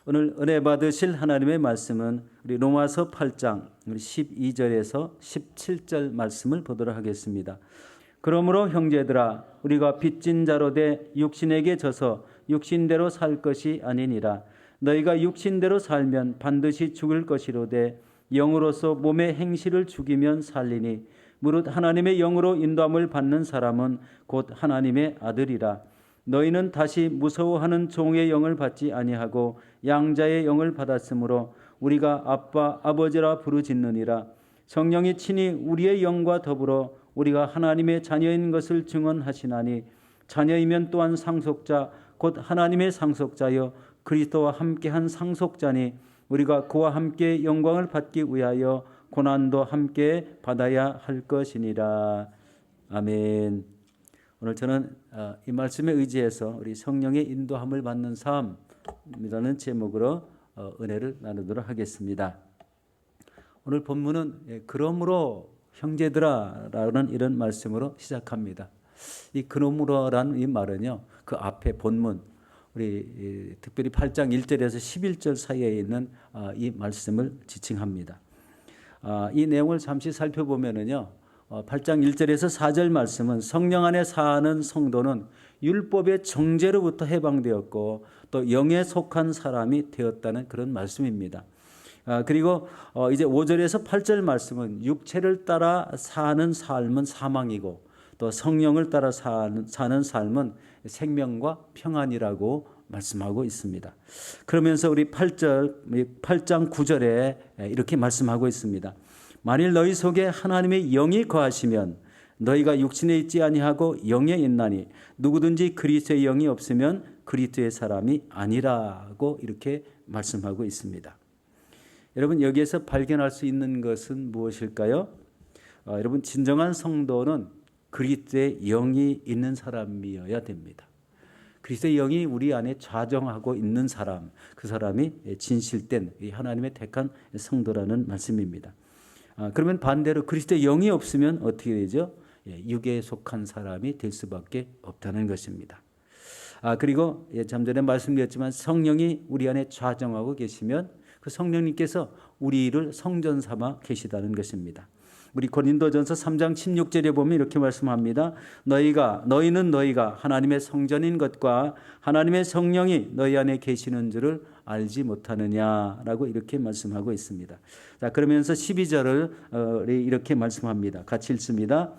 오늘 은혜 받으실 하나님의 말씀은 우리 로마서 8장 12절에서 17절 말씀을 보도록 하겠습니다. 그러므로 형제들아 우리가 빚진 자로 돼 육신에게 져서 육신대로 살 것이 아니니라. 너희가 육신대로 살면 반드시 죽을 것이로되 영으로서 몸의 행실을 죽이면 살리니 무릇 하나님의 영으로 인도함을 받는 사람은 곧 하나님의 아들이라. 너희는 다시 무서워하는 종의 영을 받지 아니하고 양자의 영을 받았으므로 우리가 아빠 아버지라 부르짖느니라. 성령이 친히 우리의 영과 더불어 우리가 하나님의 자녀인 것을 증언하시나니 자녀이면 또한 상속자 곧 하나님의 상속자여 그리스도와 함께한 상속자니 우리가 그와 함께 영광을 받기 위하여 고난도 함께 받아야 할 것이니라. 아멘. 오늘 저는 이 말씀에 의지해서 우리 성령의 인도함을 받는 삶이라는 제목으로 은혜를 나누도록 하겠습니다. 오늘 본문은 그러므로 형제들아라는 이런 말씀으로 시작합니다. 이 그러므로라는 이 말은요, 그 앞에 본문 우리 특별히 8장 1절에서 11절 사이에 있는 이 말씀을 지칭합니다. 이 내용을 잠시 살펴보면은요, 8장 1절에서 4절 말씀은 성령 안에 사는 성도는 율법의 정죄로부터 해방되었고 또 영에 속한 사람이 되었다는 그런 말씀입니다. 그리고 이제 5절에서 8절 말씀은 육체를 따라 사는 삶은 사망이고 또 성령을 따라 사는 삶은 생명과 평안이라고 말씀하고 있습니다. 그러면서 우리 8장 9절에 이렇게 말씀하고 있습니다. 만일 너희 속에 하나님의 영이 거하시면 너희가 육신에 있지 아니하고 영에 있나니 누구든지 그리스도의 영이 없으면 그리스도의 사람이 아니라고 이렇게 말씀하고 있습니다. 여러분 여기에서 발견할 수 있는 것은 무엇일까요? 여러분 진정한 성도는 그리스도의 영이 있는 사람이어야 됩니다. 그리스도의 영이 우리 안에 좌정하고 있는 사람, 그 사람이 진실된 하나님의 택한 성도라는 말씀입니다. 그러면 반대로 그리스도의 영이 없으면 어떻게 되죠? 육에 속한 사람이 될 수밖에 없다는 것입니다. 그리고 좀 전에 말씀드렸지만 성령이 우리 안에 좌정하고 계시면 그 성령님께서 우리를 성전 삼아 계시다는 것입니다. 우리 고린도전서 3장 16절에 보면 이렇게 말씀합니다. 너희는 하나님의 성전인 것과 하나님의 성령이 너희 안에 계시는 줄을 알지 못하느냐라고 이렇게 말씀하고 있습니다. 자, 그러면서 12절을 이렇게 말씀합니다. 같이 읽습니다.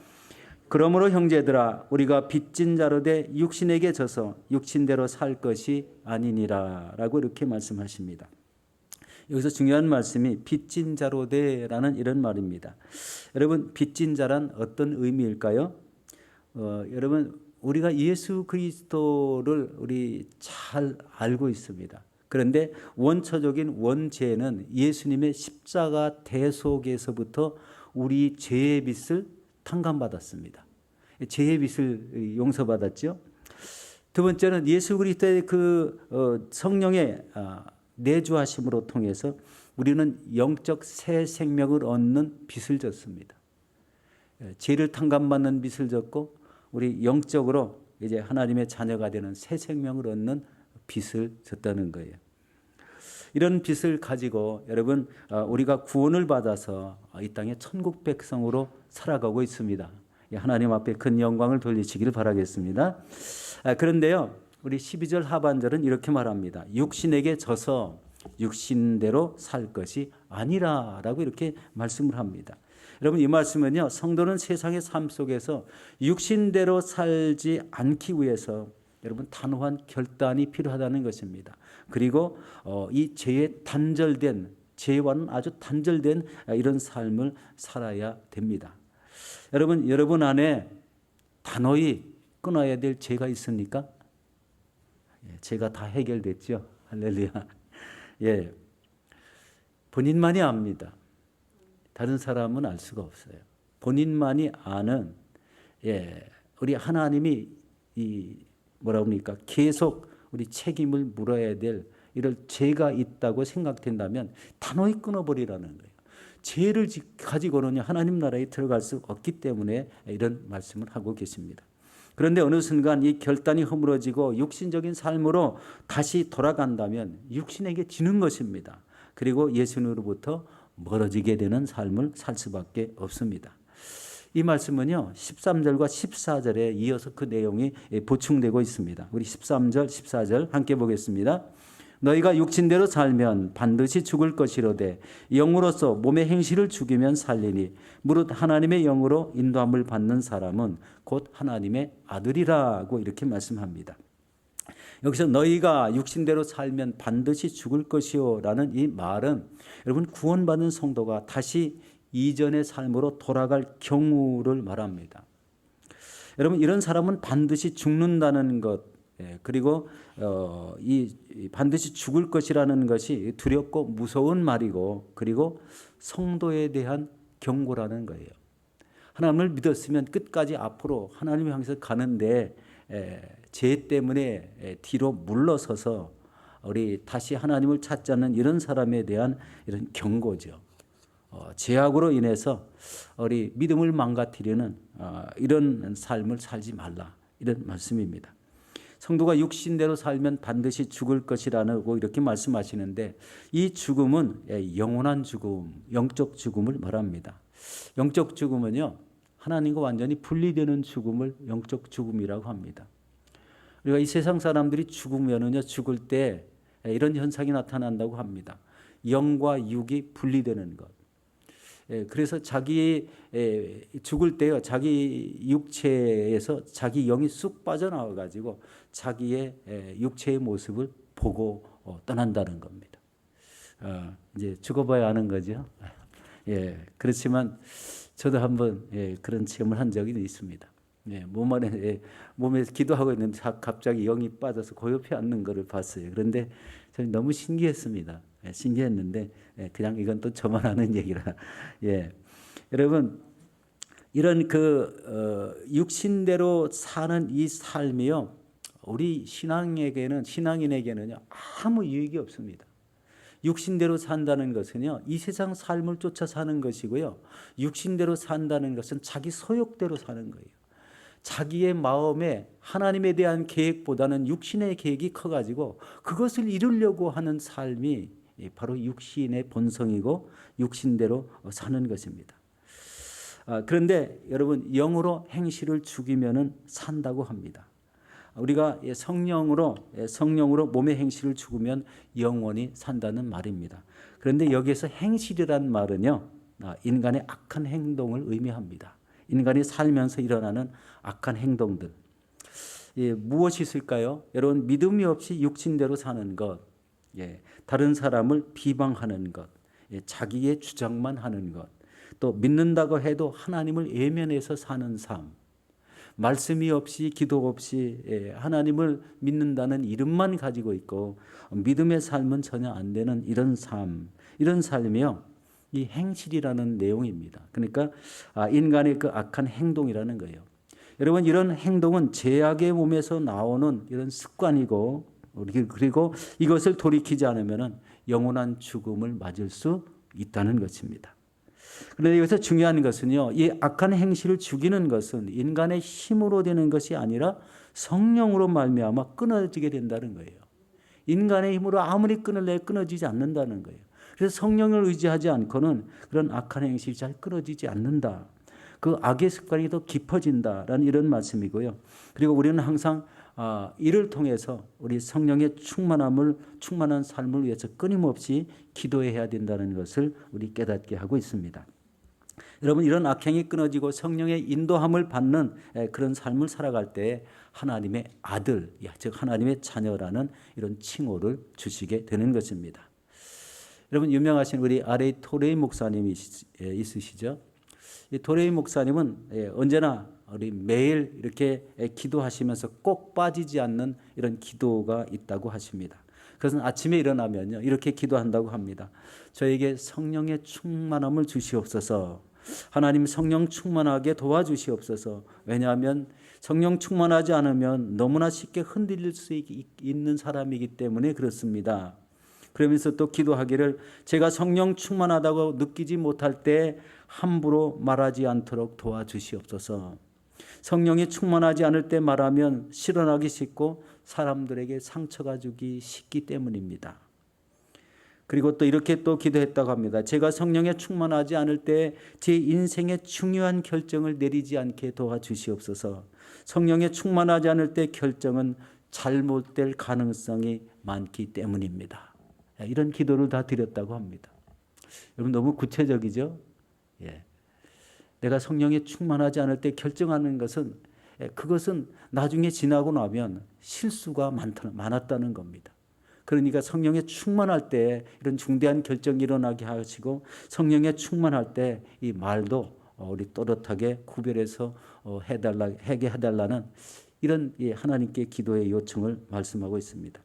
그러므로 형제들아 우리가 빚진 자로 돼 육신에게 져서 육신대로 살 것이 아니니라라고 이렇게 말씀하십니다. 여기서 중요한 말씀이 빚진 자로 돼라는 이런 말입니다. 여러분 빚진 자란 어떤 의미일까요? 여러분 우리가 예수 그리스도를 우리 잘 알고 있습니다. 그런데 원초적인 원죄는 예수님의 십자가 대속에서부터 우리 죄의 빚을 탕감받았습니다. 죄의 빚을 용서받았죠. 두 번째는 예수 그리스도의 그 성령의 내주하심으로 통해서 우리는 영적 새 생명을 얻는 빚을 졌습니다. 죄를 탕감받는 빚을 졌고 우리 영적으로 이제 하나님의 자녀가 되는 새 생명을 얻는 빚을 졌다는 거예요. 이런 빚을 가지고 여러분 우리가 구원을 받아서 이 땅의 천국 백성으로 살아가고 있습니다. 하나님 앞에 큰 영광을 돌리시기를 바라겠습니다. 그런데요. 우리 12절 하반절은 이렇게 말합니다. 육신에게 져서 육신대로 살 것이 아니라라고 이렇게 말씀을 합니다. 여러분 이 말씀은요. 성도는 세상의 삶 속에서 육신대로 살지 않기 위해서 여러분 단호한 결단이 필요하다는 것입니다. 그리고 이 죄와는 아주 단절된 이런 삶을 살아야 됩니다. 여러분 안에 단호히 끊어야 될 죄가 있습니까? 죄가 다 해결됐죠. 할렐루야. 본인만이 압니다. 다른 사람은 알 수가 없어요. 본인만이 아는 우리 하나님이 계속 우리 책임을 물어야 될 이런 죄가 있다고 생각된다면 단호히 끊어버리라는 거예요. 죄를 가지고는 하나님 나라에 들어갈 수 없기 때문에 이런 말씀을 하고 계십니다. 그런데 어느 순간 이 결단이 허물어지고 육신적인 삶으로 다시 돌아간다면 육신에게 지는 것입니다. 그리고 예수님으로부터 멀어지게 되는 삶을 살 수밖에 없습니다. 이 말씀은요 13절과 14절에 이어서 그 내용이 보충되고 있습니다. 우리 13절 14절 함께 보겠습니다. 너희가 육신대로 살면 반드시 죽을 것이로되 영으로서 몸의 행실을 죽이면 살리니 무릇 하나님의 영으로 인도함을 받는 사람은 곧 하나님의 아들이라고 이렇게 말씀합니다. 여기서 너희가 육신대로 살면 반드시 죽을 것이요 라는 이 말은 여러분 구원받은 성도가 다시 이전의 삶으로 돌아갈 경우를 말합니다. 여러분 이런 사람은 반드시 죽는다는 것 그리고 이 반드시 죽을 것이라는 것이 두렵고 무서운 말이고 그리고 성도에 대한 경고라는 거예요. 하나님을 믿었으면 끝까지 앞으로 하나님을 향해서 가는데 죄 때문에 뒤로 물러서서 우리 다시 하나님을 찾지 않는 이런 사람에 대한 이런 경고죠. 죄악으로 인해서 우리 믿음을 망가뜨리는 이런 삶을 살지 말라 이런 말씀입니다. 성도가 육신대로 살면 반드시 죽을 것이라고 이렇게 말씀하시는데 이 죽음은 영원한 죽음, 영적 죽음을 말합니다. 영적 죽음은요 하나님과 완전히 분리되는 죽음을 영적 죽음이라고 합니다. 우리가 이 세상 사람들이 죽으면은요 죽을 때 이런 현상이 나타난다고 합니다. 영과 육이 분리되는 것. 그래서 자기 죽을 때요 자기 육체에서 자기 영이 쑥 빠져나와 가지고 자기의 육체의 모습을 보고 떠난다는 겁니다. 이제 죽어봐야 아는 거죠. 그렇지만 저도 한번 그런 체험을 한 적이 있습니다. 몸에 기도하고 있는데 갑자기 영이 빠져서 그 옆에 앉는 것을 봤어요. 그런데 저는 너무 신기했습니다. 신기했는데 그냥 이건 또 저만 아는 얘기라. 여러분 이런 육신대로 사는 이 삶이요 우리 신앙인에게는요 아무 유익이 없습니다. 육신대로 산다는 것은요 이 세상 삶을 쫓아 사는 것이고요 육신대로 산다는 것은 자기 소욕대로 사는 거예요. 자기의 마음에 하나님에 대한 계획보다는 육신의 계획이 커가지고 그것을 이루려고 하는 삶이 바로 육신의 본성이고 육신대로 사는 것입니다. 그런데 여러분 영으로 행실을 죽이면은 산다고 합니다. 우리가 성령으로 몸의 행실을 죽으면 영원히 산다는 말입니다. 그런데 여기에서 행실이란 말은요 인간의 악한 행동을 의미합니다. 인간이 살면서 일어나는 악한 행동들 무엇이 있을까요? 여러분 믿음이 없이 육신대로 사는 것, 다른 사람을 비방하는 것, 자기의 주장만 하는 것, 또 믿는다고 해도 하나님을 외면해서 사는 삶, 말씀이 없이 기도 없이 하나님을 믿는다는 이름만 가지고 있고 믿음의 삶은 전혀 안 되는 이런 삶이요 이 행실이라는 내용입니다. 그러니까 인간의 그 악한 행동이라는 거예요. 여러분 이런 행동은 죄악의 몸에서 나오는 이런 습관이고 그리고 이것을 돌이키지 않으면 영원한 죽음을 맞을 수 있다는 것입니다. 그런데 여기서 중요한 것은요, 이 악한 행실을 죽이는 것은 인간의 힘으로 되는 것이 아니라 성령으로 말미암아 끊어지게 된다는 거예요. 인간의 힘으로 아무리 끊을래 끊어지지 않는다는 거예요. 그래서 성령을 의지하지 않고는 그런 악한 행실이 잘 끊어지지 않는다. 그 악의 습관이 더 깊어진다라는 이런 말씀이고요. 그리고 우리는 항상 이를 통해서 우리 성령의 충만한 삶을 위해서 끊임없이 기도해야 된다는 것을 우리 깨닫게 하고 있습니다. 여러분 이런 악행이 끊어지고 성령의 인도함을 받는 그런 삶을 살아갈 때 하나님의 아들, 즉 하나님의 자녀라는 이런 칭호를 주시게 되는 것입니다. 여러분 유명하신 우리 R.A. 토레이 목사님이 있으시죠? 이 토레이 목사님은 언제나 우리 매일 이렇게 기도하시면서 꼭 빠지지 않는 이런 기도가 있다고 하십니다. 그것은 아침에 일어나면요 이렇게 기도한다고 합니다. 저에게 성령의 충만함을 주시옵소서. 하나님 성령 충만하게 도와주시옵소서. 왜냐하면 성령 충만하지 않으면 너무나 쉽게 흔들릴 수 있는 사람이기 때문에 그렇습니다. 그러면서 또 기도하기를 제가 성령 충만하다고 느끼지 못할 때 함부로 말하지 않도록 도와주시옵소서. 성령이 충만하지 않을 때 말하면 실현하기 쉽고 사람들에게 상처가 주기 쉽기 때문입니다. 그리고 또 이렇게 또 기도했다고 합니다. 제가 성령에 충만하지 않을 때 제 인생의 중요한 결정을 내리지 않게 도와주시옵소서. 성령에 충만하지 않을 때 결정은 잘못될 가능성이 많기 때문입니다. 이런 기도를 다 드렸다고 합니다. 여러분 너무 구체적이죠? 예. 내가 성령에 충만하지 않을 때 결정하는 것은 그것은 나중에 지나고 나면 실수가 많았다는 겁니다. 그러니까 성령에 충만할 때 이런 중대한 결정이 일어나게 하시고 성령에 충만할 때 이 말도 우리 또렷하게 구별해서 하게 해달라는 이런 하나님께 기도의 요청을 말씀하고 있습니다.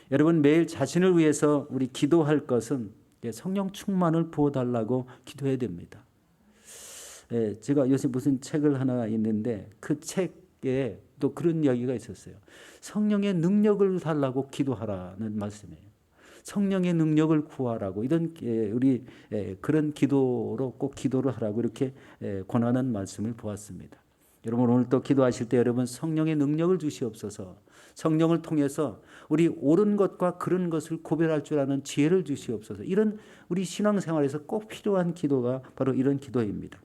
여러분 매일 자신을 위해서 우리 기도할 것은 성령 충만을 부어달라고 기도해야 됩니다. 제가 요새 무슨 책을 하나 있는데 그 책에 또 그런 이야기가 있었어요. 성령의 능력을 달라고 기도하라는 말씀이에요. 성령의 능력을 구하라고 이런 우리 그런 기도로 꼭 기도를 하라고 이렇게 권하는 말씀을 보았습니다. 여러분 오늘 또 기도하실 때 여러분 성령의 능력을 주시옵소서. 성령을 통해서 우리 옳은 것과 그른 것을 구별할 줄 아는 지혜를 주시옵소서. 이런 우리 신앙생활에서 꼭 필요한 기도가 바로 이런 기도입니다.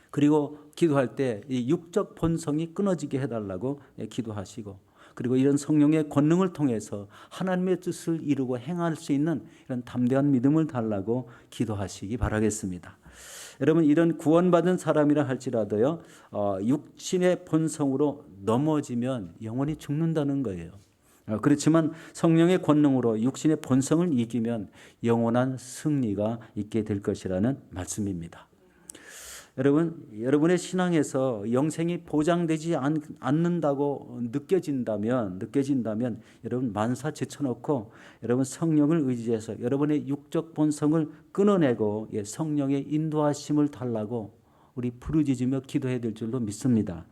그리고 기도할 때 이 육적 본성이 끊어지게 해달라고 기도하시고 그리고 이런 성령의 권능을 통해서 하나님의 뜻을 이루고 행할 수 있는 이런 담대한 믿음을 달라고 기도하시기 바라겠습니다. 여러분 이런 구원받은 사람이라 할지라도요 육신의 본성으로 넘어지면 영원히 죽는다는 거예요. 그렇지만 성령의 권능으로 육신의 본성을 이기면 영원한 승리가 있게 될 것이라는 말씀입니다. 여러분의 신앙에서 영생이 보장되지 않는다고 느껴진다면 여러분 만사 제쳐놓고 여러분 성령을 의지해서 여러분의 육적 본성을 끊어내고 성령의 인도하심을 달라고 우리 부르짖으며 기도해야 될 줄로 믿습니다.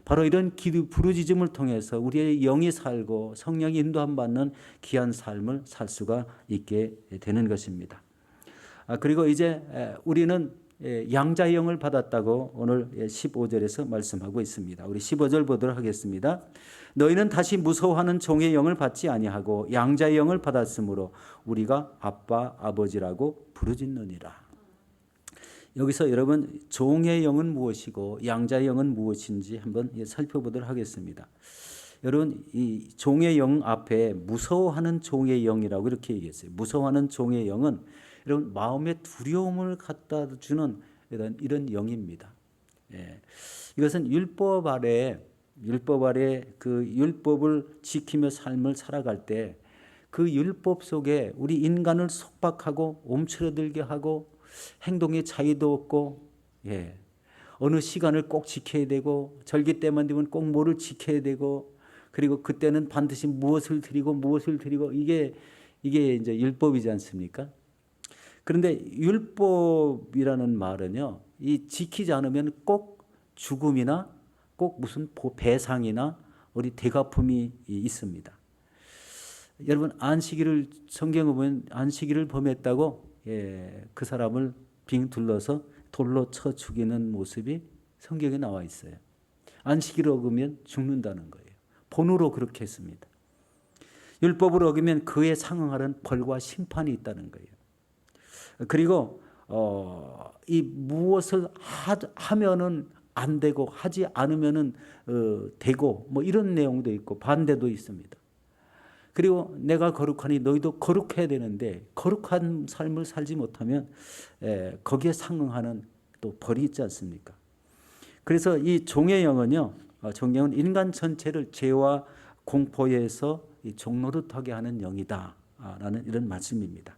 바로 이런 부르짖음을 통해서 우리의 영이 살고 성령이 인도함 받는 귀한 삶을 살 수가 있게 되는 것입니다. 그리고 이제 우리는 양자의 영을 받았다고 오늘 15절에서 말씀하고 있습니다. 우리 15절 보도록 하겠습니다. 너희는 다시 무서워하는 종의 영을 받지 아니하고 양자의 영을 받았으므로 우리가 아빠 아버지라고 부르짖느니라. 여기서 여러분 종의 영은 무엇이고 양자의 영은 무엇인지 한번 살펴보도록 하겠습니다. 여러분 이 종의 영 앞에 무서워하는 종의 영이라고 이렇게 얘기했어요. 무서워하는 종의 영은 여러분 마음의 두려움을 갖다 주는 이런 영입니다. 이것은 율법 아래 그 율법을 지키며 삶을 살아갈 때 그 율법 속에 우리 인간을 속박하고 움츠러들게 하고 행동에 자유도 없고 어느 시간을 꼭 지켜야 되고 절기 때만 되면 꼭 뭐를 지켜야 되고 그리고 그때는 반드시 무엇을 드리고 이게 이제 율법이지 않습니까? 그런데 율법이라는 말은요, 이 지키지 않으면 꼭 죽음이나 꼭 무슨 배상이나 우리 대가품이 있습니다. 여러분 안식일을 성경에 보면 안식일을 범했다고 그 사람을 빙 둘러서 돌로 쳐 죽이는 모습이 성경에 나와 있어요. 안식일을 어기면 죽는다는 거예요. 본으로 그렇게 했습니다. 율법을 어기면 그에 상응하는 벌과 심판이 있다는 거예요. 그리고 이 무엇을 하면은 안 되고 하지 않으면은 되고 뭐 이런 내용도 있고 반대도 있습니다. 그리고 내가 거룩하니 너희도 거룩해야 되는데 거룩한 삶을 살지 못하면 거기에 상응하는 또 벌이 있지 않습니까? 그래서 이 종의 영은요, 종영은 인간 전체를 죄와 공포에서 종노릇하게 하는 영이다라는 이런 말씀입니다.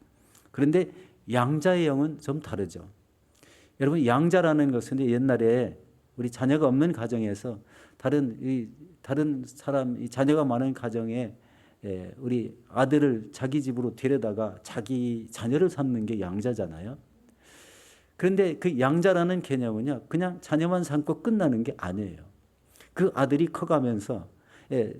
그런데 양자의 영은 좀 다르죠. 여러분 양자라는 것은 옛날에 우리 자녀가 없는 가정에서 다른 사람 자녀가 많은 가정에 우리 아들을 자기 집으로 데려다가 자기 자녀를 삼는 게 양자잖아요. 그런데 그 양자라는 개념은요, 그냥 자녀만 삼고 끝나는 게 아니에요. 그 아들이 커가면서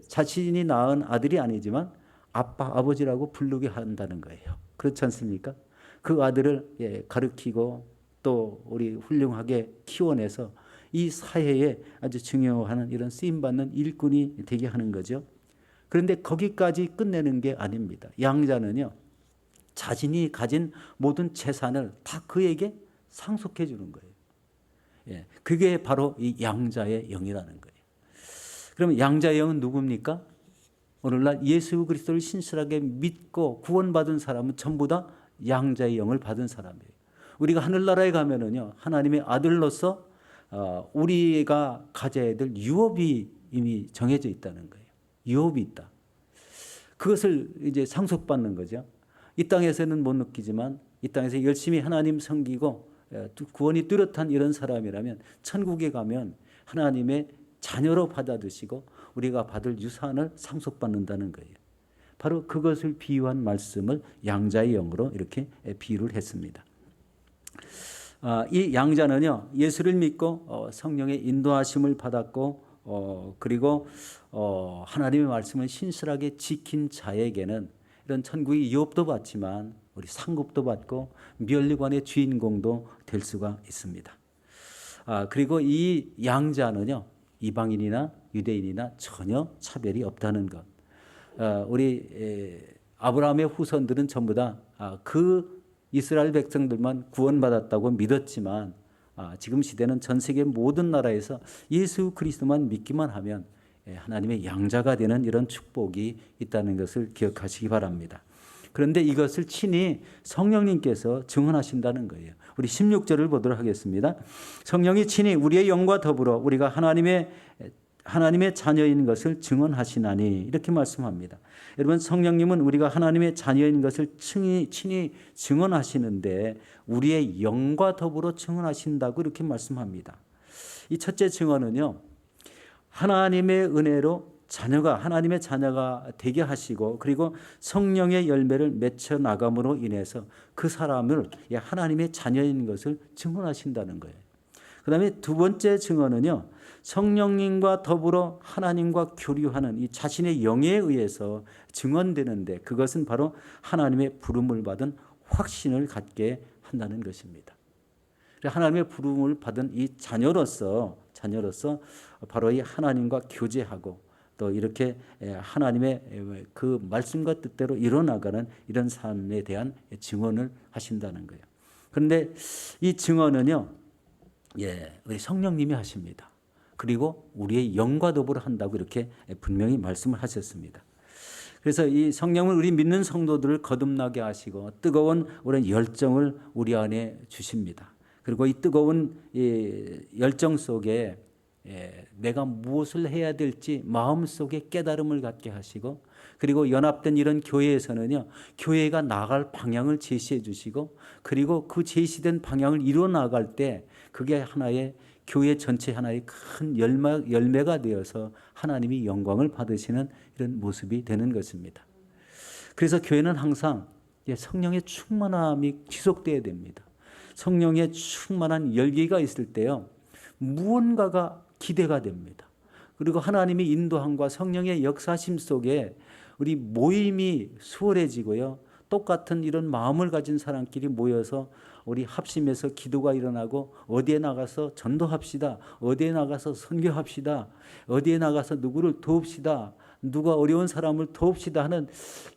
자신이 낳은 아들이 아니지만 아빠, 아버지라고 부르게 한다는 거예요. 그렇지 않습니까? 그 아들을 가르치고 또 우리 훌륭하게 키워내서 이 사회에 아주 중요한 이런 쓰임받는 일꾼이 되게 하는 거죠. 그런데 거기까지 끝내는 게 아닙니다. 양자는요, 자신이 가진 모든 재산을 다 그에게 상속해 주는 거예요. 예, 그게 바로 이 양자의 영이라는 거예요. 그럼 양자의 영은 누굽니까? 오늘날 예수 그리스도를 신실하게 믿고 구원받은 사람은 전부 다 양자의 영을 받은 사람이에요. 우리가 하늘나라에 가면은요, 하나님의 아들로서 우리가 가져야 될 유업이 이미 정해져 있다는 거예요. 유업이 있다. 그것을 이제 상속받는 거죠. 이 땅에서는 못 느끼지만 이 땅에서 열심히 하나님 섬기고 구원이 뚜렷한 이런 사람이라면 천국에 가면 하나님의 자녀로 받아들이시고 우리가 받을 유산을 상속받는다는 거예요. 바로 그것을 비유한 말씀을 양자의 영으로 이렇게 비유를 했습니다. 이 양자는요, 예수를 믿고 성령의 인도하심을 받았고 그리고 하나님의 말씀을 신실하게 지킨 자에게는 이런 천국의 유업도 받지만 우리 상급도 받고 면류관의 주인공도 될 수가 있습니다. 그리고 이 양자는요, 이방인이나 유대인이나 전혀 차별이 없다는 것. 우리 아브라함의 후손들은 전부 다 그 이스라엘 백성들만 구원받았다고 믿었지만 지금 시대는 전 세계 모든 나라에서 예수 그리스도만 믿기만 하면 하나님의 양자가 되는 이런 축복이 있다는 것을 기억하시기 바랍니다. 그런데 이것을 친히 성령님께서 증언하신다는 거예요. 우리 16절을 보도록 하겠습니다. 성령이 친히 우리의 영과 더불어 우리가 하나님의 자녀인 것을 증언하시나니 이렇게 말씀합니다. 여러분, 성령님은 우리가 하나님의 자녀인 것을 친히 증언하시는데 우리의 영과 더불어 증언하신다고 이렇게 말씀합니다. 이 첫째 증언은요, 하나님의 은혜로 하나님의 자녀가 되게 하시고 그리고 성령의 열매를 맺혀 나감으로 인해서 그 사람을 하나님의 자녀인 것을 증언하신다는 거예요. 그 다음에 두 번째 증언은요, 성령님과 더불어 하나님과 교류하는 이 자신의 영에 의해서 증언되는데 그것은 바로 하나님의 부름을 받은 확신을 갖게 한다는 것입니다. 하나님의 부름을 받은 이 자녀로서 바로 이 하나님과 교제하고 또 이렇게 하나님의 그 말씀과 뜻대로 이뤄나가는 이런 삶에 대한 증언을 하신다는 거예요. 그런데 이 증언은요, 우리 성령님이 하십니다. 그리고 우리의 영과 더불어 한다고 이렇게 분명히 말씀을 하셨습니다. 그래서 이 성령을 우리 믿는 성도들을 거듭나게 하시고 뜨거운 오랜 열정을 우리 안에 주십니다. 그리고 이 뜨거운 열정 속에 내가 무엇을 해야 될지 마음속에 깨달음을 갖게 하시고 그리고 연합된 이런 교회에서는요, 교회가 나갈 방향을 제시해 주시고 그리고 그 제시된 방향을 이루어 나갈 때 그게 하나의 교회 전체 하나의 큰 열매가 되어서 하나님이 영광을 받으시는 이런 모습이 되는 것입니다. 그래서 교회는 항상 성령의 충만함이 지속돼야 됩니다. 성령의 충만한 열기가 있을 때요, 무언가가 기대가 됩니다. 그리고 하나님의 인도함과 성령의 역사심 속에 우리 모임이 수월해지고요, 똑같은 이런 마음을 가진 사람끼리 모여서 우리 합심해서 기도가 일어나고 어디에 나가서 전도합시다. 어디에 나가서 선교합시다. 어디에 나가서 누구를 도웁시다. 누가 어려운 사람을 도웁시다 하는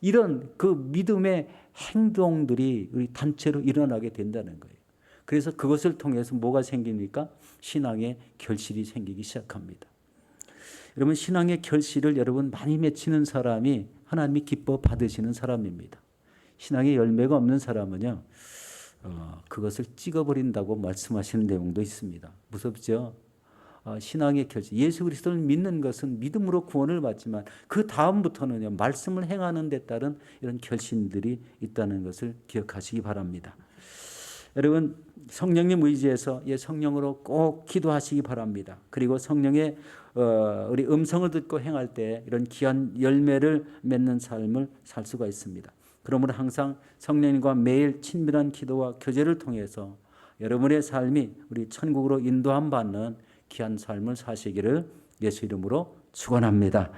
이런 그 믿음의 행동들이 우리 단체로 일어나게 된다는 거예요. 그래서 그것을 통해서 뭐가 생깁니까? 신앙의 결실이 생기기 시작합니다. 여러분, 신앙의 결실을 여러분 많이 맺히는 사람이 하나님이 기뻐 받으시는 사람입니다. 신앙의 열매가 없는 사람은요, 그것을 찍어버린다고 말씀하시는 내용도 있습니다. 무섭죠? 신앙의 결실, 예수 그리스도를 믿는 것은 믿음으로 구원을 받지만 그 다음부터는요, 말씀을 행하는 데 따른 이런 결신들이 있다는 것을 기억하시기 바랍니다. 여러분, 성령님 의지해서 성령으로 꼭 기도하시기 바랍니다. 그리고 성령의 우리 음성을 듣고 행할 때 이런 귀한 열매를 맺는 삶을 살 수가 있습니다. 그러므로 항상 성령님과 매일 친밀한 기도와 교제를 통해서 여러분의 삶이 우리 천국으로 인도함 받는 귀한 삶을 사시기를 예수 이름으로 축원합니다.